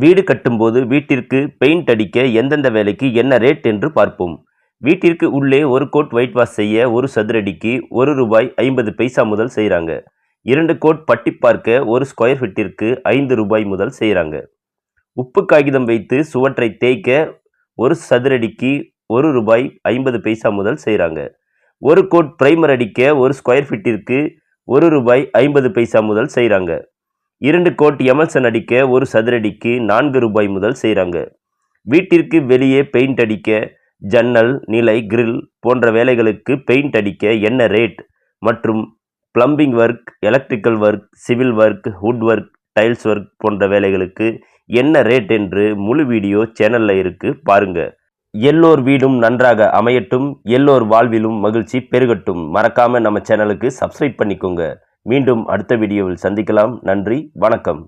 வீடு கட்டும்போது வீட்டிற்கு பெயிண்ட் அடிக்க எந்தெந்த வேலைக்கு என்ன ரேட் என்று பார்ப்போம். வீட்டிற்கு உள்ளே ஒரு கோட் ஒயிட் வாஷ் செய்ய ஒரு சதுரடிக்கு ₹1.50 முதல் செய்கிறாங்க. 2 கோட் பட்டி பார்க்க ஒரு ஸ்கொயர் ஃபீட்டிற்கு ₹5 முதல் செய்கிறாங்க. உப்பு காகிதம் வைத்து சுவற்றை தேய்க்க ஒரு சதுரடிக்கு ₹1.50 முதல் செய்கிறாங்க. ஒரு கோட் பிரைமர் அடிக்க ஒரு ஸ்கொயர் ஃபீட்டிற்கு ₹1.50 முதல் செய்கிறாங்க. 2 கோட் எமல்சன் அடிக்க ஒரு சதுரடிக்கு ₹4 முதல் செய்கிறாங்க. வீட்டிற்கு வெளியே பெயிண்ட் அடிக்க, ஜன்னல், நிலை, கிரில் போன்ற வேலைகளுக்கு பெயிண்ட் அடிக்க என்ன ரேட் மற்றும் plumbing work, electrical work, civil work, would work, tiles work போன்ற வேலைகளுக்கு என்ன ரேட் என்று முழு வீடியோ சேனல்ல இருக்கு பாருங்க. எல்லோர் வீடும் நன்றாக அமையட்டும், எல்லோர் வாழ்விலும் மகிழ்ச்சி பெருகட்டும். மறக்காம நம்ம சேனலுக்கு சப்ஸ்கிரைப் பண்ணிக்கோங்க. மீண்டும் அடுத்த வீடியோவில் சந்திக்கலாம். நன்றி, வணக்கம்.